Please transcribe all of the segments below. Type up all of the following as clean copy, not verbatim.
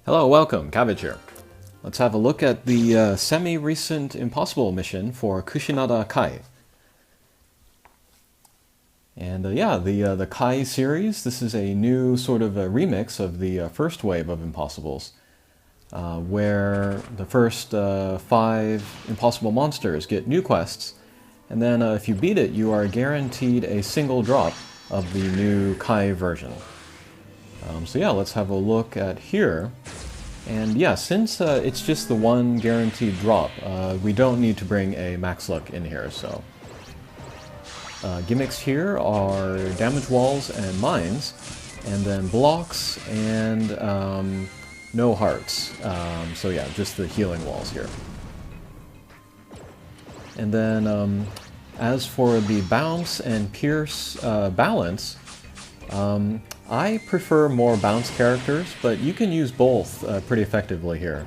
Hello, welcome, Cabbage here. Let's have a look at the semi-recent Impossible mission for Kushinada Kai. And the Kai series, this is a new sort of a remix of the first wave of Impossibles, where the first 5 Impossible monsters get new quests, and then if you beat it, you are guaranteed a single drop of the new Kai version. Let's have a look at here. And yeah, since it's just the one guaranteed drop, we don't need to bring a max luck in here, so. Gimmicks here are damage walls and mines, and then blocks and no hearts. Just the healing walls here. And then as for the bounce and pierce balance, I prefer more bounce characters, but you can use both pretty effectively here.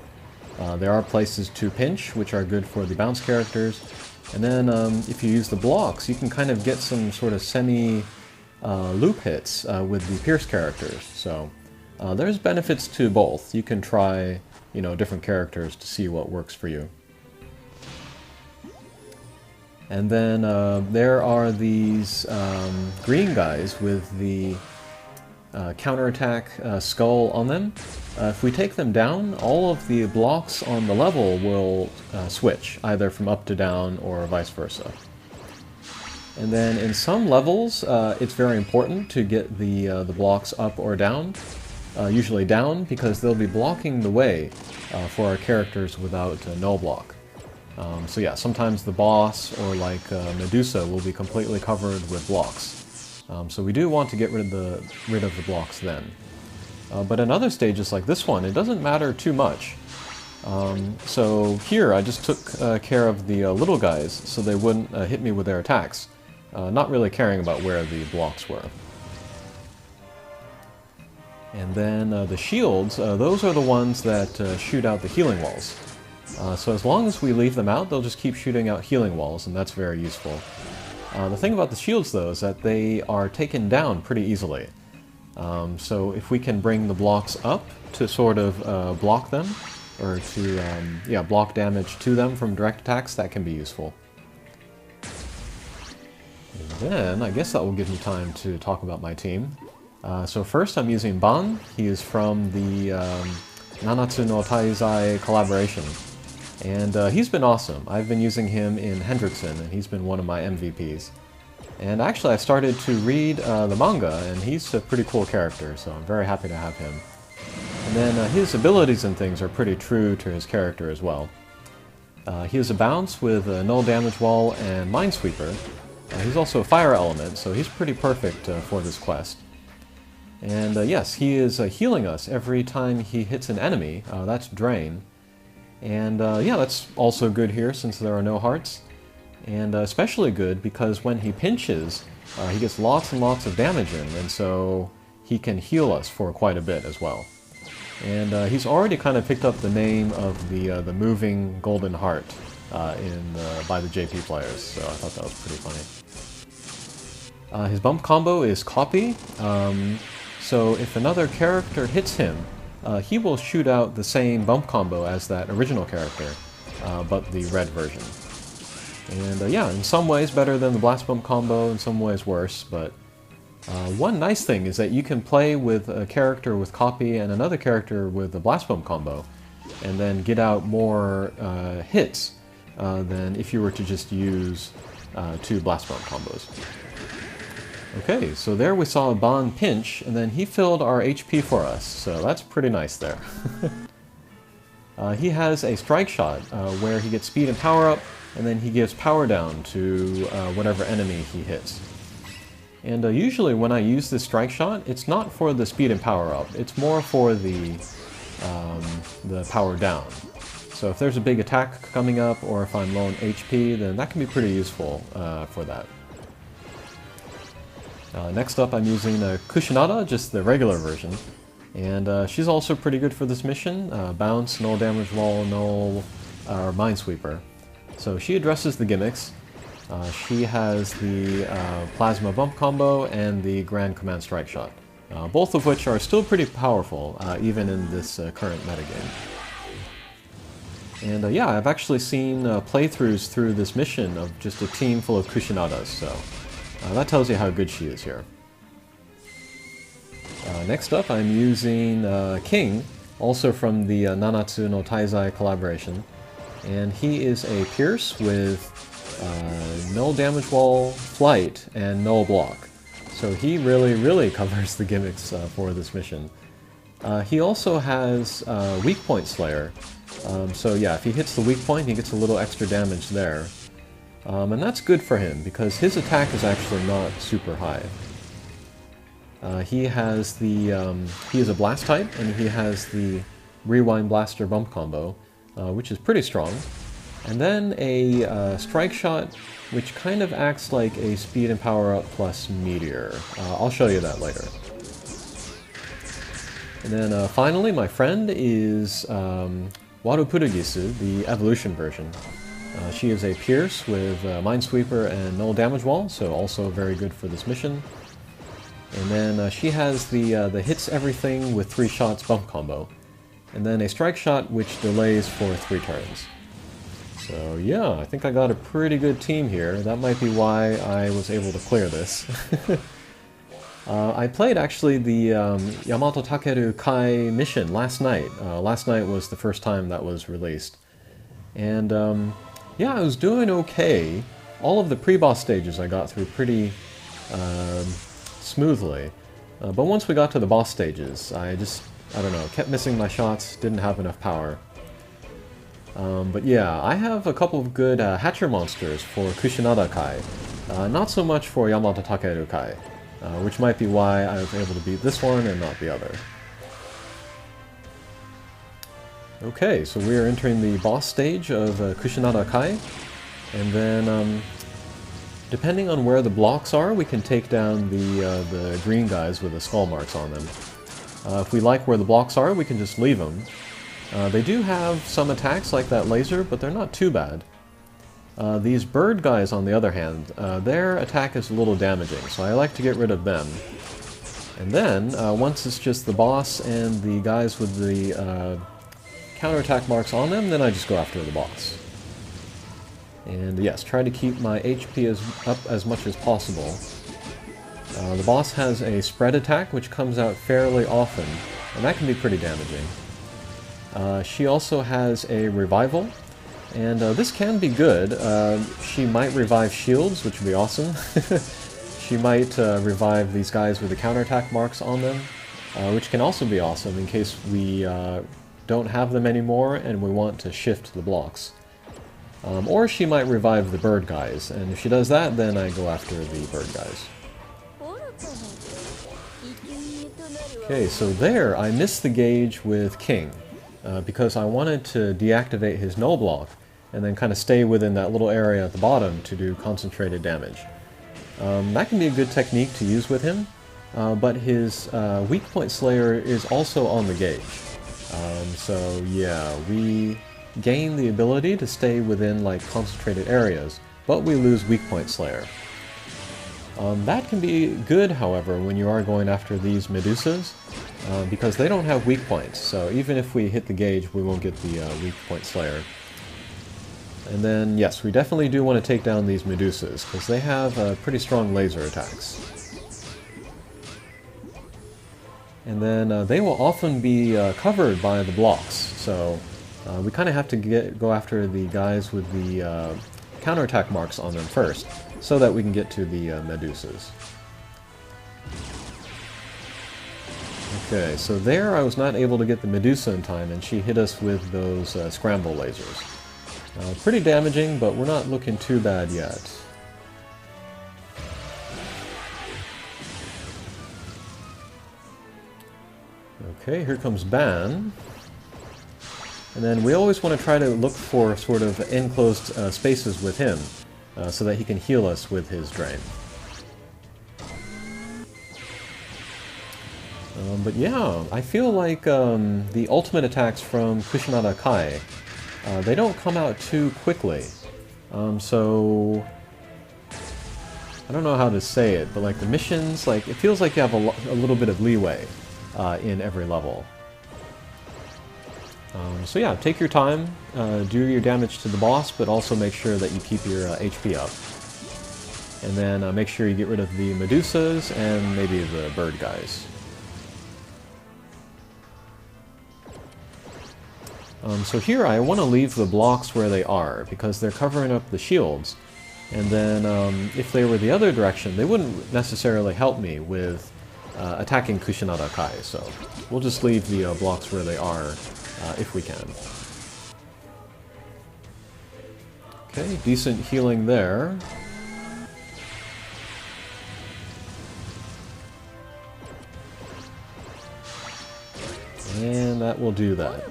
There are places to pinch, which are good for the bounce characters, and then if you use the blocks, you can kind of get some sort of semi-loop hits with the pierce characters. So there's benefits to both. You can try, different characters to see what works for you. And then there are these green guys with the counterattack skull on them. If we take them down, all of the blocks on the level will switch, either from up to down or vice versa. And then in some levels, it's very important to get the blocks up or down, usually down, because they'll be blocking the way for our characters without no block. Sometimes the boss or like Medusa will be completely covered with blocks. So we do want to get rid of the blocks then. But in other stages like this one, it doesn't matter too much. So here I just took care of the little guys so they wouldn't hit me with their attacks, not really caring about where the blocks were. And then the shields, those are the ones that shoot out the healing walls. So as long as we leave them out, they'll just keep shooting out healing walls, and that's very useful. The thing about the shields, though, is that they are taken down pretty easily. So if we can bring the blocks up to sort of block them, or to block damage to them from direct attacks, that can be useful. And then, I guess that will give me time to talk about my team. So first I'm using Ban. He is from the Nanatsu no Taizai collaboration. And he's been awesome. I've been using him in Hendrickson, and he's been one of my MVPs. And actually I started to read the manga, and he's a pretty cool character, so I'm very happy to have him. And then his abilities and things are pretty true to his character as well. He has a bounce with a null damage wall and minesweeper. He's also a fire element, so he's pretty perfect for this quest. And yes, he is healing us every time he hits an enemy. That's Drain. And that's also good here since there are no hearts. And especially good because when he pinches, he gets lots and lots of damage in, and so he can heal us for quite a bit as well. And he's already kind of picked up the name of the moving golden heart by the JP players, so I thought that was pretty funny. His bump combo is Copy, so if another character hits him, he will shoot out the same bump combo as that original character, but the red version. And in some ways better than the blast bump combo, in some ways worse, but one nice thing is that you can play with a character with Copy and another character with the blast bump combo, and then get out more hits than if you were to just use 2 blast bump combos. Okay, so there we saw Ban pinch, and then he filled our HP for us, so that's pretty nice there. He has a strike shot where he gets speed and power up, and then he gives power down to whatever enemy he hits. And usually when I use this strike shot, it's not for the speed and power up, it's more for the power down. So if there's a big attack coming up, or if I'm low on HP, then that can be pretty useful for that. Next up I'm using Kushinada, just the regular version, and she's also pretty good for this mission. Bounce, null damage wall, null minesweeper. So she addresses the gimmicks. She has the plasma bump combo and the grand command strike shot. both of which are still pretty powerful, even in this current metagame. And yeah, I've actually seen playthroughs through this mission of just a team full of Kushinadas, so that tells you how good she is here. Next up, I'm using King, also from the Nanatsu no Taizai collaboration. And he is a Pierce with null damage wall, flight, and null block. So he really covers the gimmicks for this mission. He also has weak point Slayer. So yeah, if he hits the weak point, he gets a little extra damage there. And that's good for him, because his attack is actually not super high. He has the he is a blast type, and he has the Rewind Blaster bump combo, which is pretty strong. And then a strike shot, which kind of acts like a speed and power up plus meteor. I'll show you that later. And then finally, my friend is Warupurugisu, the evolution version. She is a Pierce with Minesweeper and null damage wall, so also very good for this mission. And then she has the hits everything with 3 shots bump combo. And then a strike shot which delays for 3 turns. So yeah, I think I got a pretty good team here. That might be why I was able to clear this. I played actually the Yamato Takeru Kai mission last night. Last night was the first time that was released. And yeah, I was doing okay. All of the pre-boss stages I got through pretty smoothly. But once we got to the boss stages, I don't know, kept missing my shots, didn't have enough power. But yeah, I have a couple of good Hatcher monsters for Kushinada Kai. Not so much for Yamato Takeru Kai, which might be why I was able to beat this one and not the other. Okay, so we are entering the boss stage of Kushinada Kai, and then depending on where the blocks are, we can take down the green guys with the skull marks on them. If we like where the blocks are, we can just leave them. They do have some attacks like that laser, but they're not too bad. These bird guys, on the other hand, their attack is a little damaging, so I like to get rid of them. And then, once it's just the boss and the guys with the counterattack marks on them, then I just go after the boss. And yes, try to keep my HP up as much as possible. The boss has a spread attack, which comes out fairly often, and that can be pretty damaging. She also has a revival, and this can be good. She might revive shields, which would be awesome. She might revive these guys with the counterattack marks on them, which can also be awesome in case we don't have them anymore and we want to shift the blocks. Or she might revive the bird guys, and if she does that, then I go after the bird guys. Okay, so there, I missed the gauge with King, because I wanted to deactivate his null block, and then kind of stay within that little area at the bottom to do concentrated damage. That can be a good technique to use with him, but his weak point Slayer is also on the gauge. So yeah, we gain the ability to stay within like concentrated areas, but we lose weak point Slayer. That can be good, however, when you are going after these Medusas, because they don't have weak points, so even if we hit the gauge, we won't get the weak point Slayer. And then, yes, we definitely do want to take down these Medusas, because they have pretty strong laser attacks. And then they will often be covered by the blocks, so we kind of have to go after the guys with the counterattack marks on them first, so that we can get to the Medusas. Okay, so there I was not able to get the Medusa in time, and she hit us with those scramble lasers. Pretty damaging, but we're not looking too bad yet. Okay, here comes Ban. And then we always want to try to look for sort of enclosed spaces with him, so that he can heal us with his drain. But yeah, I feel like the ultimate attacks from Kushinada Kai, they don't come out too quickly. So I don't know how to say it, but like the missions, like it feels like you have a little bit of leeway in every level. So yeah, take your time, do your damage to the boss, but also make sure that you keep your HP up. And then make sure you get rid of the Medusas and maybe the bird guys. So here I want to leave the blocks where they are, because they're covering up the shields. And then if they were the other direction, they wouldn't necessarily help me with attacking Kushinada Kai. So we'll just leave the blocks where they are if we can. Okay, decent healing there. And that will do that.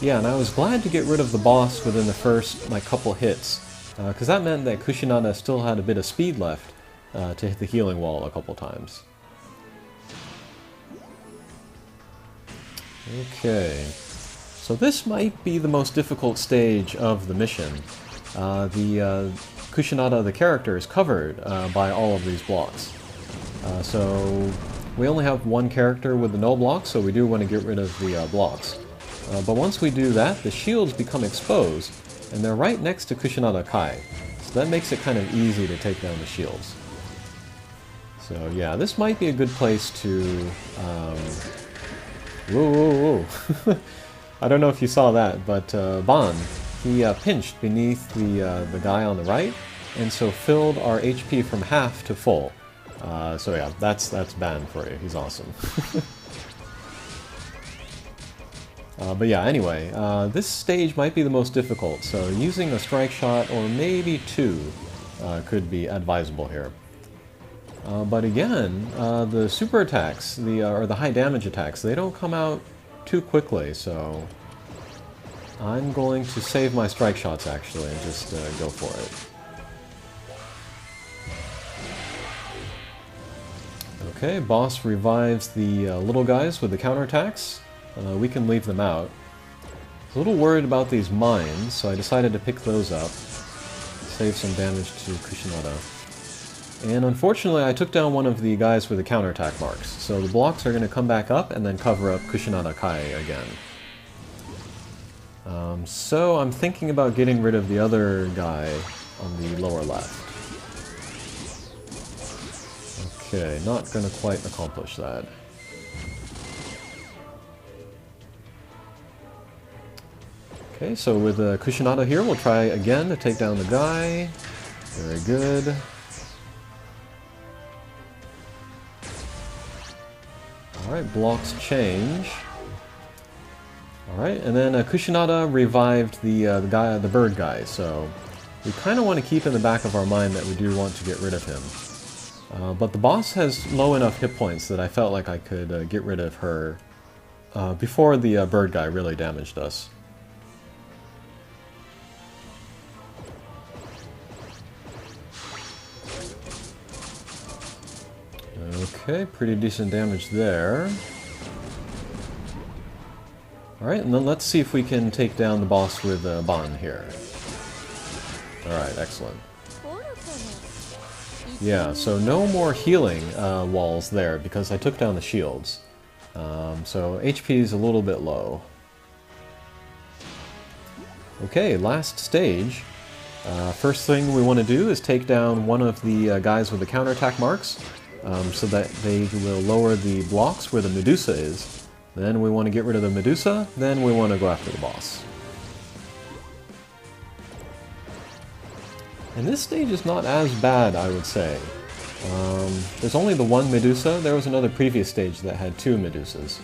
Yeah, and I was glad to get rid of the boss within the first couple hits, because that meant that Kushinada still had a bit of speed left to hit the healing wall a couple times. Okay, so this might be the most difficult stage of the mission. The Kushinada, the character, is covered by all of these blocks. So we only have one character with the no blocks, so we do want to get rid of the blocks. But once we do that, the shields become exposed, and they're right next to Kushinada Kai. So that makes it kind of easy to take down the shields. So yeah, this might be a good place to... Whoa, whoa, whoa. I don't know if you saw that, but Ban, he pinched beneath the guy on the right, and so filled our HP from half to full. So yeah, that's Ban for you. He's awesome. But yeah, anyway, this stage might be the most difficult, so using a strike shot or maybe two could be advisable here. But again, the super attacks, or the high damage attacks, they don't come out too quickly, so I'm going to save my strike shots actually and just go for it. Okay, boss revives the little guys with the counterattacks. We can leave them out. I was a little worried about these mines, so I decided to pick those up. Save some damage to Kushinada. And unfortunately, I took down one of the guys with the counterattack marks, so the blocks are going to come back up and then cover up Kushinada Kai again. So I'm thinking about getting rid of the other guy on the lower left. Okay, not going to quite accomplish that. Okay, so with Kushinada here, we'll try again to take down the guy. Very good. Alright, blocks change. Alright, and then Kushinada revived the bird guy, so we kind of want to keep in the back of our mind that we do want to get rid of him. But the boss has low enough hit points that I felt like I could get rid of her before the bird guy really damaged us. Okay, pretty decent damage there. Alright, and then let's see if we can take down the boss with Ban here. Alright, excellent. Yeah, so no more healing walls there because I took down the shields. So HP is a little bit low. Okay, last stage. First thing we want to do is take down one of the guys with the counterattack marks. So that they will lower the blocks where the Medusa is. Then we want to get rid of the Medusa, then we want to go after the boss. And this stage is not as bad, I would say. There's only the one Medusa. There was another previous stage that had two Medusas.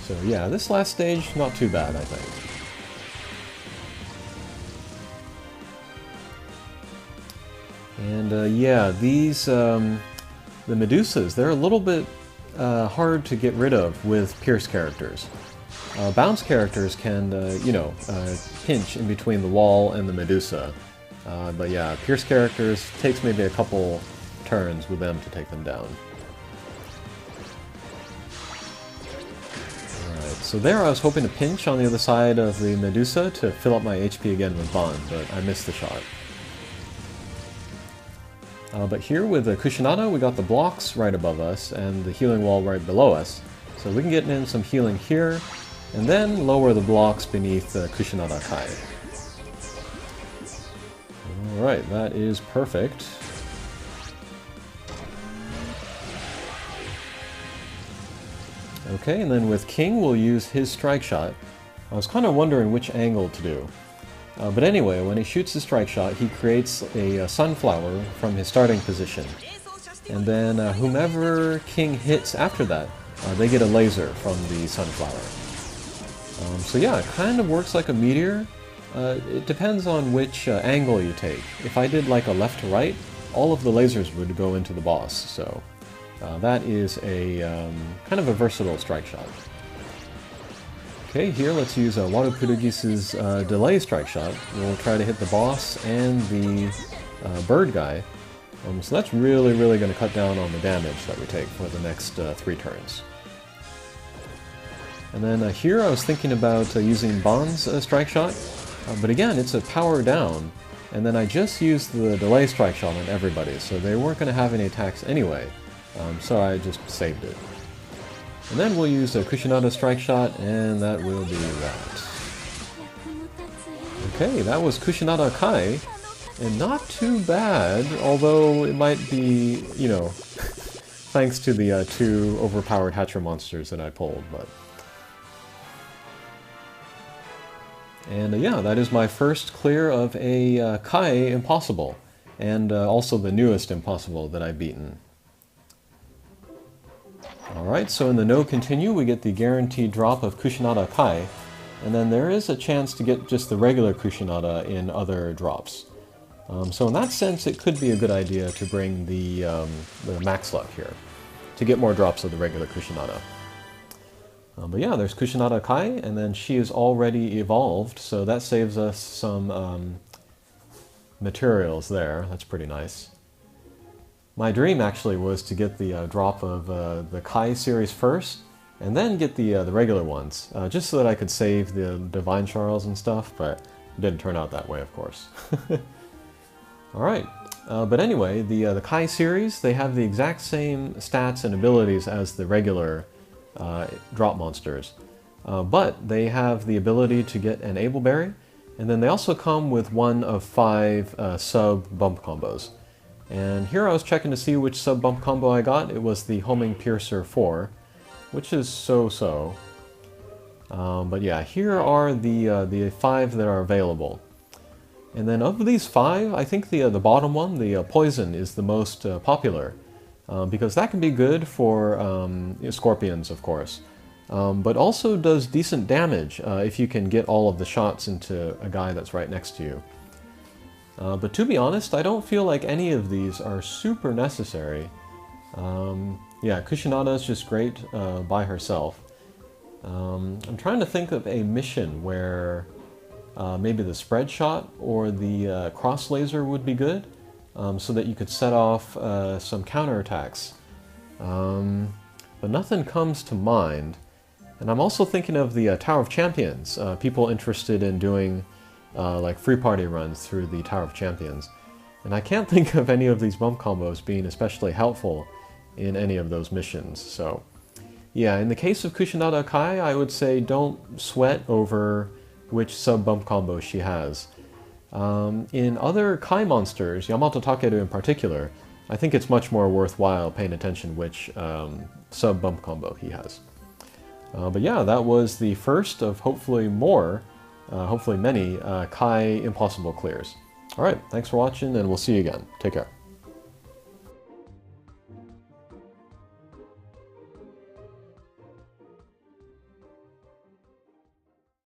So yeah, this last stage, not too bad, I think. And yeah, these... the Medusas, they're a little bit hard to get rid of with Pierce characters. Bounce characters can, pinch in between the wall and the Medusa. But yeah, Pierce characters, takes maybe a couple turns with them to take them down. Alright, so there I was hoping to pinch on the other side of the Medusa to fill up my HP again with Ban, but I missed the shot. But here with the Kushinada, we got the blocks right above us and the healing wall right below us. So we can get in some healing here, and then lower the blocks beneath the Kushinada Kai. Alright, that is perfect. Okay, and then with King, we'll use his strike shot. I was kind of wondering which angle to do. But anyway, when he shoots his strike shot, he creates a sunflower from his starting position. And then whomever King hits after that, they get a laser from the sunflower. So yeah, it kind of works like a meteor. It depends on which angle you take. If I did like a left to right, all of the lasers would go into the boss. So that is a kind of a versatile strike shot. Okay, here let's use Warupurugis's delay strike shot. We'll try to hit the boss and the bird guy. So that's really going to cut down on the damage that we take for the next 3 turns. And then here I was thinking about using Bon's strike shot, but again, it's a power down. And then I just used the delay strike shot on everybody, so they weren't going to have any attacks anyway. So I just saved it. And then we'll use a Kushinada strike shot, and that will be that. Okay, that was Kushinada Kai, and not too bad, although it might be, you know, thanks to the 2 overpowered Hatcher monsters that I pulled, but... And yeah, that is my first clear of a Kai Impossible, and also the newest Impossible that I've beaten. Alright, so in the no continue we get the guaranteed drop of Kushinada Kai, and then there is a chance to get just the regular Kushinada in other drops. So in that sense it could be a good idea to bring the max luck here, to get more drops of the regular Kushinada. But yeah, there's Kushinada Kai, and then she is already evolved, so that saves us some materials there. That's pretty nice. My dream actually was to get the drop of the Kai series first, and then get the regular ones, just so that I could save the Divine Charles and stuff, but it didn't turn out that way, of course. Alright, but anyway, the Kai series, they have the exact same stats and abilities as the regular drop monsters, but they have the ability to get an Able Berry, and then they also come with 1 of 5 sub-bump combos. And here I was checking to see which sub-bump combo I got. It was the Homing Piercer 4, which is so-so. But yeah, here are the 5 that are available. And then of these 5, I think the bottom one, the Poison, is the most popular. Because that can be good for scorpions, of course. But also does decent damage if you can get all of the shots into a guy that's right next to you. But to be honest, I don't feel like any of these are super necessary. Yeah, Kushinada is just great by herself. I'm trying to think of a mission where maybe the spread shot or the cross laser would be good, so that you could set off some counterattacks. But nothing comes to mind. And I'm also thinking of the Tower of Champions, people interested in doing like free party runs through the Tower of Champions. And I can't think of any of these bump combos being especially helpful in any of those missions. So yeah, in the case of Kushinada Kai, I would say don't sweat over which sub-bump combo she has. In other Kai monsters, Yamato Takeru in particular, I think it's much more worthwhile paying attention which sub-bump combo he has. But yeah, that was the first of hopefully many Kai Impossible clears. Alright, thanks for watching, and we'll see you again. Take care.